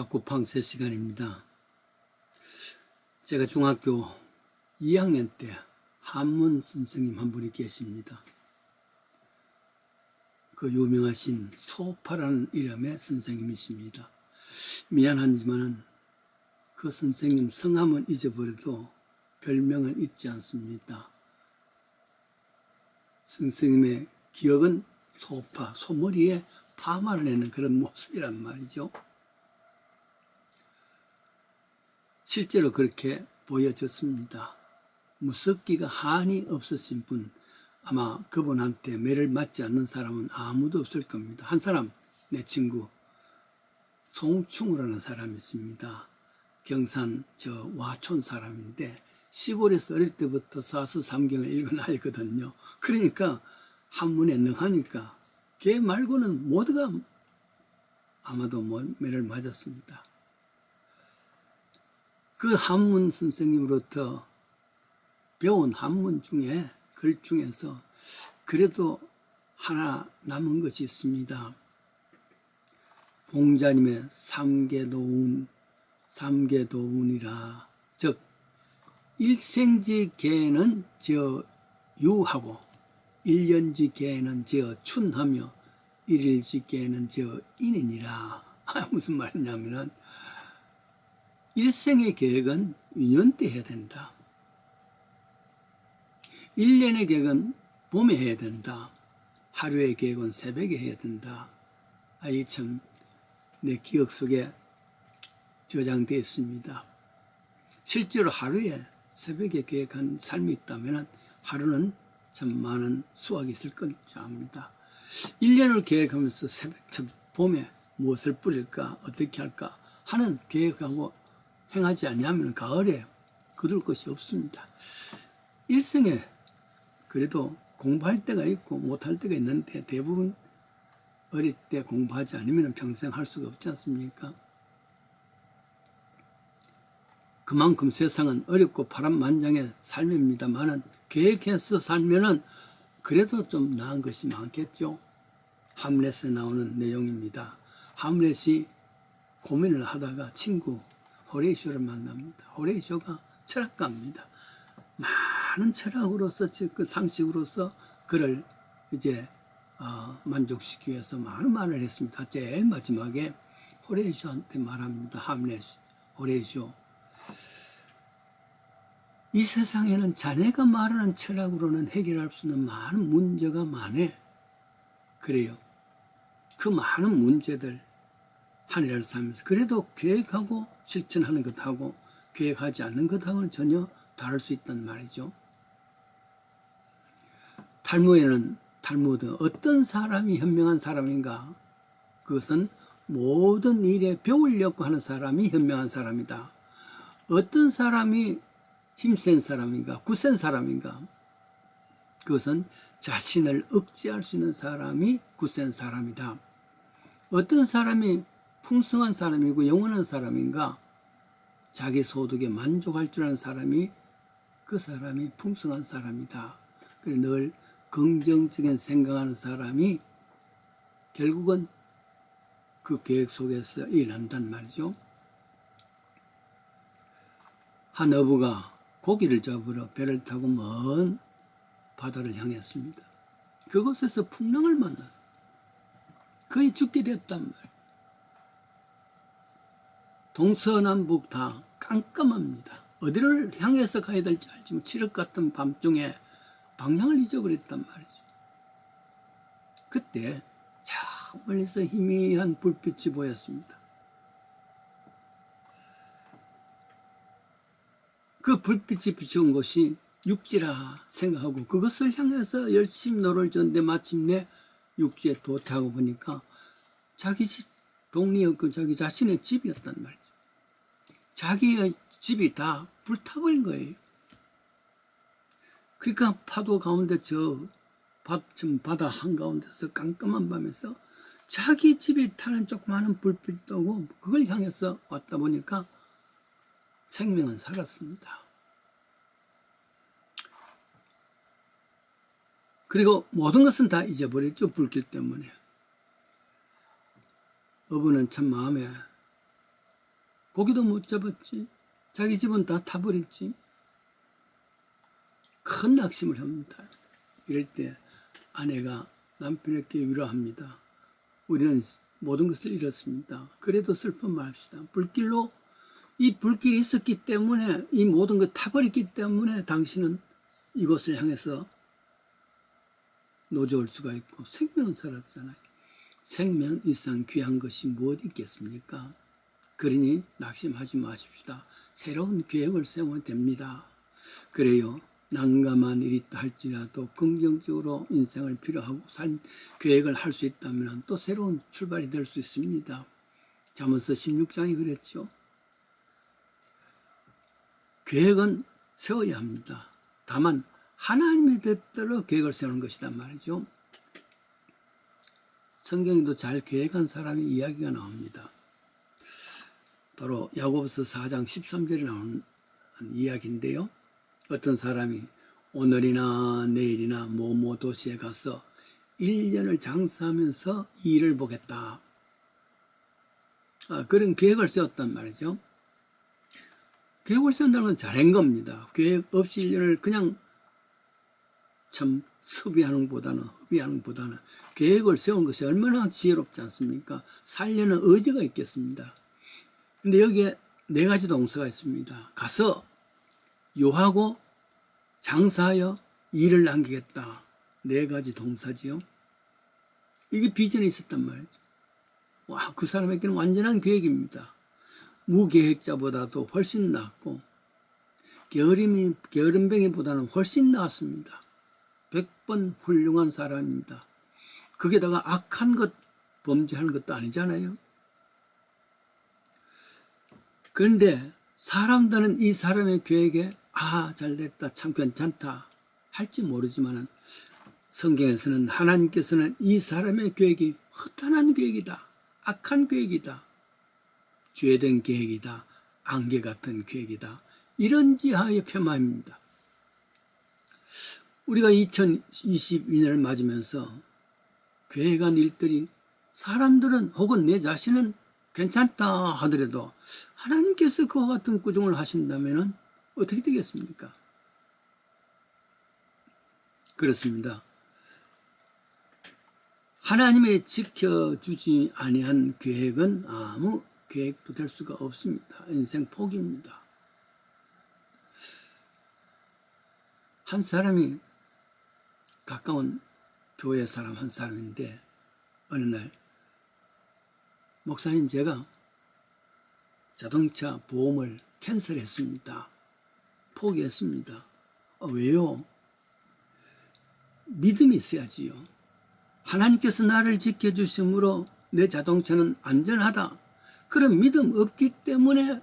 쿠팡3 시간입니다. 제가 중학교 2학년 때 한문 선생님 한 분이 계십니다. 그 유명하신 소파라는 이름의 선생님이십니다. 미안하지만 그 선생님 성함은 잊어버려도 별명은 잊지 않습니다. 선생님의 기억은 소파, 소머리에 파마를 내는 그런 모습이란 말이죠. 실제로 그렇게 보여졌습니다. 무섭기가 한이 없으신 분, 아마 그분한테 매를 맞지 않는 사람은 아무도 없을 겁니다. 한 사람, 내 친구 송충우라는 사람이 있습니다. 경산 저 와촌 사람인데 시골에서 어릴 때부터 사서삼경을 읽어나거든요. 그러니까 한문에 능하니까 걔 말고는 모두가 아마도 매를 맞았습니다. 그 한문 선생님으로부터 배운 한문 중에 글 중에서 그래도 하나 남은 것이 있습니다. 공자님의 삼계도운이라, 즉 일생지계에는 저 유하고 일년지계에는 저 춘하며 일일지계에는 저 인이니라. 무슨 말이냐면은 일생의 계획은 유년 때 해야 된다. 1년의 계획은 봄에 해야 된다. 하루의 계획은 새벽에 해야 된다. 이 참 내 기억 속에 저장되어 있습니다. 실제로 하루에 새벽에 계획한 삶이 있다면 하루는 참 많은 수확이 있을 것을 압니다. 1년을 계획하면서 봄에 무엇을 뿌릴까, 어떻게 할까 하는 계획하고 행하지 않으면 가을에 거둘 것이 없습니다. 일생에 그래도 공부할 때가 있고 못할 때가 있는데 대부분 어릴 때 공부하지 않으면 평생 할 수가 없지 않습니까? 그만큼 세상은 어렵고 파란만장의 삶입니다만은 계획해서 살면은 그래도 좀 나은 것이 많겠죠. 함렛에 나오는 내용입니다. 함렛이 고민을 하다가 친구 호레이쇼를 만납니다. 호레이쇼가 철학가입니다. 많은 철학으로서, 그 상식으로서 그를 이제 만족시키기 위해서 많은 말을 했습니다. 제일 마지막에 호레이쇼한테 말합니다. 함렛, 호레이쇼, 이 세상에는 자네가 말하는 철학으로는 해결할 수 있는 많은 문제가 많네. 그래요. 그 많은 문제들 하늘을 살면서 그래도 계획하고 실천하는 것하고 계획하지 않는 것하고는 전혀 다를 수 있단 말이죠. 탈무드 어떤 사람이 현명한 사람인가? 그것은 모든 일에 배우려고 하는 사람이 현명한 사람이다. 어떤 사람이 힘센 사람인가? 굳센 사람인가? 그것은 자신을 억제할 수 있는 사람이 굳센 사람이다. 어떤 사람이 풍성한 사람이고 영원한 사람인가? 자기 소득에 만족할 줄 아는 사람이 그 사람이 풍성한 사람이다. 그래서 늘 긍정적인 생각하는 사람이 결국은 그 계획 속에서 일한단 말이죠. 한 어부가 고기를 잡으러 배를 타고 먼 바다를 향했습니다. 그곳에서 풍랑을 만나 거의 죽게 됐단 말이에요. 동서남북 다 깜깜합니다. 어디를 향해서 가야 될지 알지만 칠흑 같은 밤중에 방향을 잊어버렸단 말이죠. 그때 저 멀리서 희미한 불빛이 보였습니다. 그 불빛이 비추은 곳이 육지라 생각하고 그것을 향해서 열심히 노를 졌는데 마침내 육지에 도착하고 보니까 자기 동리였고 자기 자신의 집이었단 말이죠. 자기의 집이 다 불타버린 거예요. 그러니까 파도 가운데 저 바다 한가운데서 깜깜한 밤에서 자기 집이 타는 조그마한 불빛 떠고 그걸 향해서 왔다 보니까 생명은 살았습니다. 그리고 모든 것은 다 잊어버렸죠. 불길 때문에. 어부는 참 마음에 고기도 못 잡았지. 자기 집은 다 타버렸지. 큰 낙심을 합니다. 이럴 때 아내가 남편에게 위로합니다. 우리는 모든 것을 잃었습니다. 그래도 슬픈 말합시다. 이 불길이 있었기 때문에, 이 모든 걸 타버렸기 때문에 당신은 이곳을 향해서 노져올 수가 있고 생명은 살았잖아요. 생명 이상 귀한 것이 무엇 있겠습니까? 그러니 낙심하지 마십시다. 새로운 계획을 세우면 됩니다. 그래요. 난감한 일이 있다 할지라도 긍정적으로 인생을 필요하고 계획을 할 수 있다면 또 새로운 출발이 될 수 있습니다. 잠언서 16장이 그랬죠. 계획은 세워야 합니다. 다만 하나님의 뜻대로 계획을 세우는 것이란 말이죠. 성경에도 잘 계획한 사람의 이야기가 나옵니다. 바로 야고보서 4장 13절에 나오는 이야기인데요. 어떤 사람이 오늘이나 내일이나 뭐뭐 도시에 가서 1년을 장사하면서 이 일을 보겠다. 그런 계획을 세웠단 말이죠. 계획을 세운다는 건 잘한 겁니다. 계획 없이 1년을 그냥 참 섭비하는 것보다는 계획을 세운 것이 얼마나 지혜롭지 않습니까? 살려는 의지가 있겠습니다. 근데 여기에 4가지 동사가 있습니다. 가서 요하고 장사하여 일을 남기겠다. 4가지 동사지요. 이게 비전이 있었단 말이죠. 와, 그 사람에게는 완전한 계획입니다. 무계획자보다도 훨씬 낫고 게으름뱅이보다는 훨씬 낫습니다. 100번 훌륭한 사람입니다. 거기다가 악한 것 범죄하는 것도 아니잖아요. 그런데 사람들은 이 사람의 계획에 잘됐다, 참 괜찮다 할지 모르지만 성경에서는 하나님께서는 이 사람의 계획이 허탄한 계획이다, 악한 계획이다, 죄된 계획이다, 안개 같은 계획이다, 이런지하여 폄하합니다. 우리가 2022년을 맞으면서 계획한 일들이 사람들은 혹은 내 자신은 괜찮다 하더라도 하나님께서 그와 같은 꾸중을 하신다면 어떻게 되겠습니까? 그렇습니다. 하나님의 지켜주지 아니한 계획은 아무 계획도 될 수가 없습니다. 인생 포기입니다. 한 사람이 가까운 교회 사람 한 사람인데 어느 날 목사님 제가 자동차 보험을 캔슬했습니다. 포기했습니다. 왜요? 믿음이 있어야지요. 하나님께서 나를 지켜주심으로 내 자동차는 안전하다. 그런 믿음 없기 때문에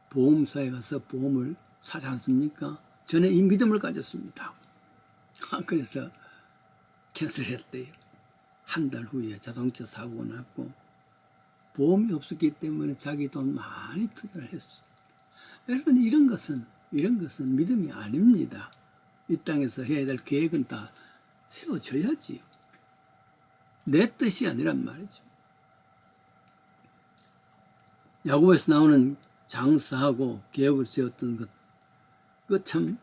보험사에 가서 보험을 사지 않습니까? 저는 이 믿음을 가졌습니다. 그래서 캔슬했대요. 한 달 후에 자동차 사고가 났고 보험이 없었기 때문에 자기 돈 많이 투자를 했습니다. 여러분 이런 것은 믿음이 아닙니다. 이 땅에서 해야 될 계획은 다 세워져야지요. 내 뜻이 아니란 말이죠. 야고보에서 나오는 장사하고 계획을 세웠던 것, 그거 참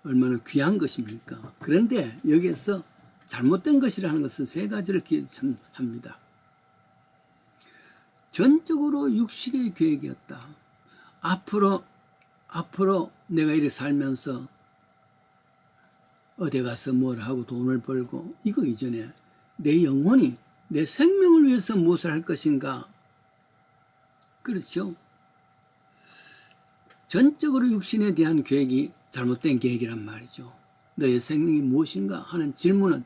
얼마나 귀한 것입니까? 그런데 여기에서 잘못된 것이라는 것은 3가지를 기억합니다. 전적으로 육신의 계획이었다. 앞으로 내가 이렇게 살면서 어디 가서 뭘 하고 돈을 벌고 이거 이전에 내 영혼이 내 생명을 위해서 무엇을 할 것인가? 그렇죠? 전적으로 육신에 대한 계획이 잘못된 계획이란 말이죠. 너의 생명이 무엇인가 하는 질문은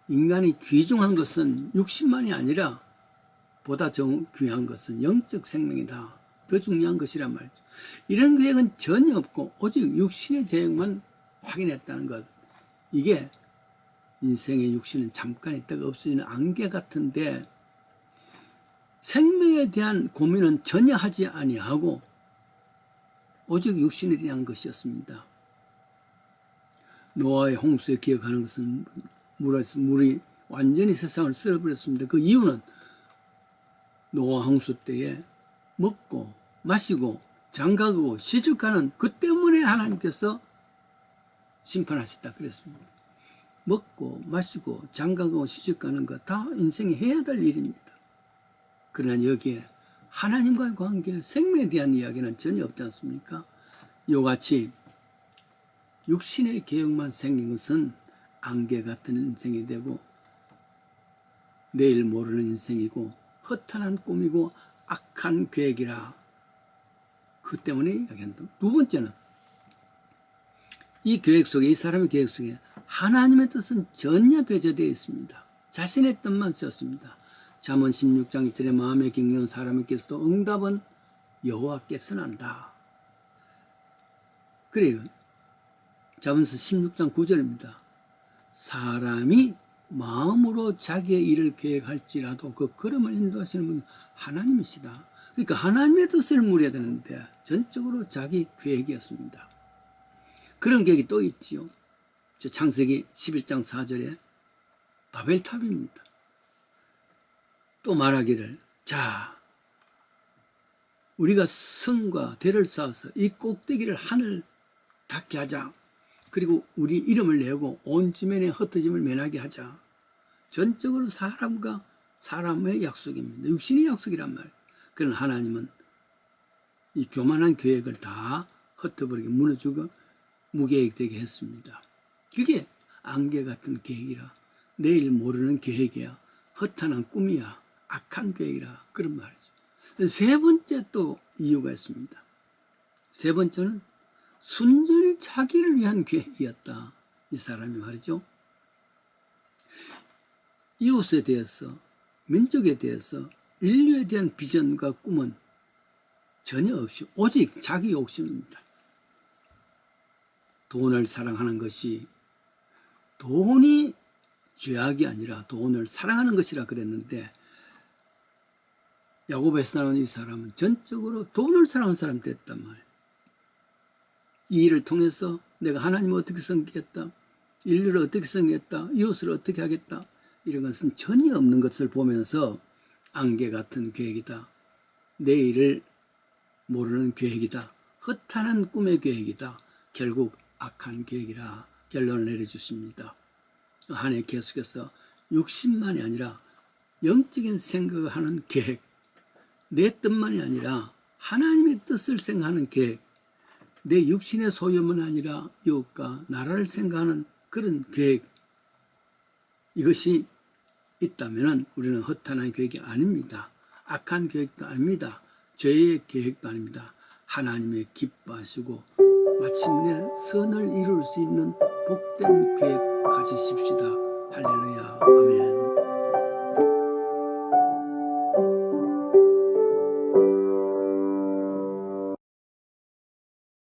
인간이 귀중한 것은 육신만이 아니라 보다 귀한 것은 영적 생명이다. 더 중요한 것이란 말이죠. 이런 계획은 전혀 없고 오직 육신의 계획만 확인했다는 것. 이게 인생의 육신은 잠깐 있다가 없어지는 안개 같은데 생명에 대한 고민은 전혀 하지 아니하고 오직 육신에 대한 것이었습니다. 노아의 홍수에 기억하는 것은 물이 완전히 세상을 쓸어버렸습니다. 그 이유는 노아 홍수 때에 먹고 마시고 장가가고 시집가는 그 때문에 하나님께서 심판하셨다 그랬습니다. 먹고 마시고 장가가고 시집가는 거 다 인생에 해야 될 일입니다. 그러나 여기에 하나님과의 관계, 생명에 대한 이야기는 전혀 없지 않습니까? 이같이 육신의 계획만 생긴 것은 안개 같은 인생이 되고 내일 모르는 인생이고 허탄한 꿈이고 악한 계획이라. 그 때문에 이야기한다. 두 번째는 이 계획 속에, 이 사람의 계획 속에 하나님의 뜻은 전혀 배제되어 있습니다. 자신의 뜻만 쓰였습니다. 잠언 16장 1절에 마음에 경외한 사람에게서도 응답은 여호와께서 난다. 그래요. 잠언서 16장 9절입니다. 사람이 마음으로 자기의 일을 계획할지라도 그 걸음을 인도하시는 분은 하나님이시다. 그러니까 하나님의 뜻을 물어야 되는데 전적으로 자기 계획이었습니다. 그런 계획이 또 있지요. 창세기 11장 4절에 바벨탑입니다. 또 말하기를, 자, 우리가 성과 대를 쌓아서 이 꼭대기를 하늘 닿게 하자. 그리고 우리 이름을 내고 온 지면에 흩어짐을 면하게 하자. 전적으로 사람과 사람의 약속입니다. 육신의 약속이란 말이에요. 그러나 하나님은 이 교만한 계획을 다 흩어버리게 무너지고 무계획되게 했습니다. 그게 안개 같은 계획이라, 내일 모르는 계획이야, 허탄한 꿈이야, 악한 계획이라, 그런 말이죠. 세 번째 또 이유가 있습니다. 세 번째는 순전히 자기를 위한 계획이었다. 이 사람이 말이죠. 이웃에 대해서, 민족에 대해서, 인류에 대한 비전과 꿈은 전혀 없이 오직 자기 욕심입니다. 돈을 사랑하는 것이, 돈이 죄악이 아니라 돈을 사랑하는 것이라 그랬는데, 야고보에서 나온 이 사람은 전적으로 돈을 사랑하는 사람이 됐단 말이에요. 이 일을 통해서 내가 하나님을 어떻게 섬기겠다, 인류를 어떻게 섬기겠다, 이웃을 어떻게 하겠다, 이런 것은 전혀 없는 것을 보면서 안개 같은 계획이다, 내일을 모르는 계획이다, 허탄한 꿈의 계획이다, 결국 악한 계획이라 결론을 내려주십니다. 한 해 계속해서 육신만이 아니라 영적인 생각을 하는 계획, 내 뜻만이 아니라 하나님의 뜻을 생각하는 계획, 내 육신의 소유만 아니라 이웃과 나라를 생각하는 그런 계획, 이것이 있다면 우리는 허탄한 계획이 아닙니다. 악한 계획도 아닙니다. 죄의 계획도 아닙니다. 하나님의 기뻐하시고 마침내 선을 이룰 수 있는 복된 계획 가지십시다. 할렐루야. 아멘.